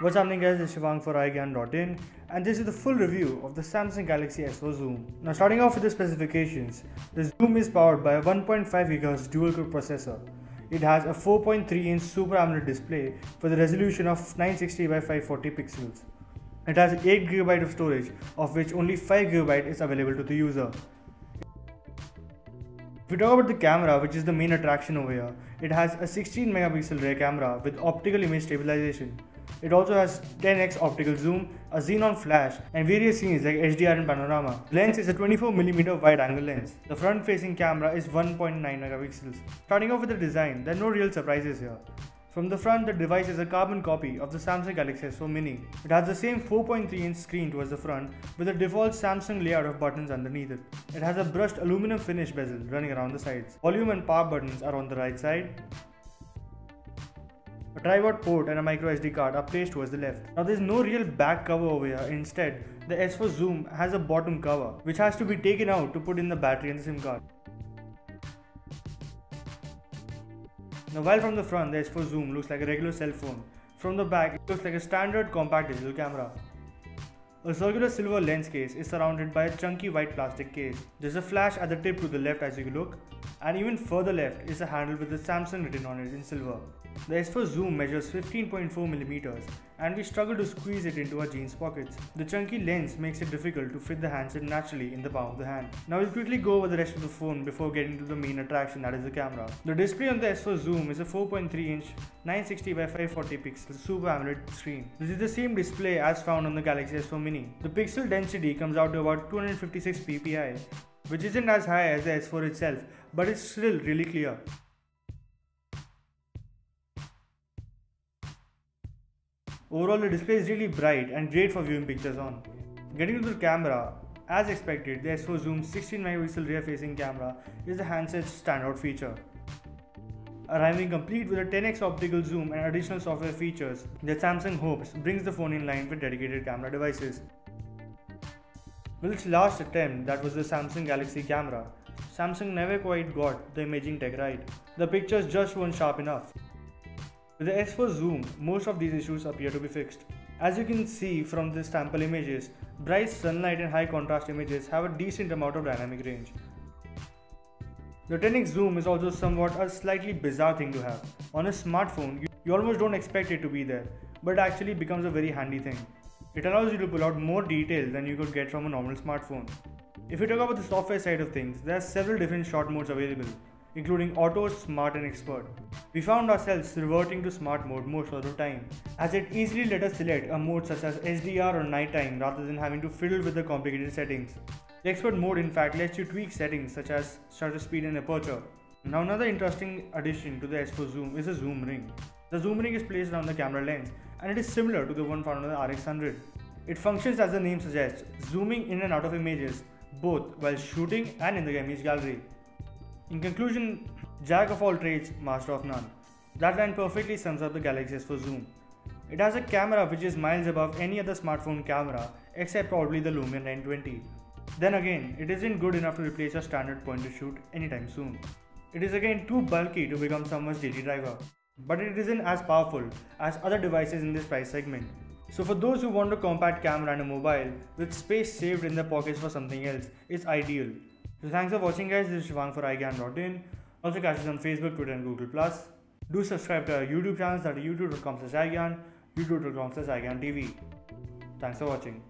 What's happening guys, it's Shivang for iGyan.in and this is the full review of the Samsung Galaxy S4 Zoom. Now starting off with the specifications, the Zoom is powered by a 1.5 GHz dual-core processor. It has a 4.3-inch Super AMOLED display for the resolution of 960 by 540 pixels. It has 8GB of storage, of which only 5GB is available to the user. If we talk about the camera, which is the main attraction over here, it has a 16 megapixel rear camera with optical image stabilization. It also has 10x optical zoom, a xenon flash, and various scenes like HDR and panorama. The lens is a 24mm wide angle lens. The front facing camera is 1.9 megapixels. Starting off with the design, there are no real surprises here. From the front, the device is a carbon copy of the Samsung Galaxy S4 Mini. It has the same 4.3-inch screen towards the front with the default Samsung layout of buttons underneath it. It has a brushed aluminum finish bezel running around the sides. Volume and power buttons are on the right side. A tripod port and a micro SD card are placed towards the left. Now there is no real back cover over here. Instead, the S4 Zoom has a bottom cover which has to be taken out to put in the battery and the SIM card. Now while from the front the S4 Zoom looks like a regular cell phone, from the back it looks like a standard compact digital camera. A circular silver lens case is surrounded by a chunky white plastic case. There's a flash at the tip to the left as you look, and even further left is a handle with the Samsung written on it in silver. The S4 Zoom measures 15.4mm and we struggle to squeeze it into our jeans pockets. The chunky lens makes it difficult to fit the handset naturally in the palm of the hand. Now we'll quickly go over the rest of the phone before getting to the main attraction, that is the camera. The display on the S4 Zoom is a 4.3-inch 960 by 540 pixel Super AMOLED screen. This is the same display as found on the Galaxy S4 Mini. The pixel density comes out to about 256 ppi, which isn't as high as the S4 itself, but it's still really clear. Overall, the display is really bright and great for viewing pictures on. Getting to the camera, as expected, the S4 Zoom's 16 megapixel rear facing camera is the handset's standout feature. Arriving complete with a 10x optical zoom and additional software features that Samsung hopes brings the phone in line with dedicated camera devices. With its last attempt, that was the Samsung Galaxy camera, Samsung never quite got the imaging tech right. The pictures just weren't sharp enough. With the S4 Zoom, most of these issues appear to be fixed. As you can see from the sample images, bright sunlight and high contrast images have a decent amount of dynamic range. The 10x zoom is also somewhat a slightly bizarre thing to have. On a smartphone, you almost don't expect it to be there, but it actually becomes a very handy thing. It allows you to pull out more detail than you could get from a normal smartphone. If we talk about the software side of things, there are several different shot modes available, including Auto, Smart and Expert. We found ourselves reverting to Smart mode most of the time, as it easily let us select a mode such as SDR or nighttime rather than having to fiddle with the complicated settings. The Expert mode in fact lets you tweak settings such as shutter speed and aperture. Now another interesting addition to the S4 Zoom is the zoom ring. The zoom ring is placed around the camera lens and it is similar to the one found on the RX 100. It functions as the name suggests, zooming in and out of images, both while shooting and in the image gallery. In conclusion, jack of all trades, master of none. That line perfectly sums up the Galaxy S4 Zoom. It has a camera which is miles above any other smartphone camera except probably the Lumia 920. Then again, it isn't good enough to replace your standard point and shoot anytime soon. It is again too bulky to become someone's daily driver. But it isn't as powerful as other devices in this price segment. So for those who want a compact camera and a mobile with space saved in their pockets for something else, it's ideal. So thanks for watching guys, this is Shivang for iGyan.in. Also catch us on Facebook, Twitter and Google+. Do subscribe to our YouTube channels, that are youtube.com/iGyan, youtube.com/iGyanTV. Thanks for watching.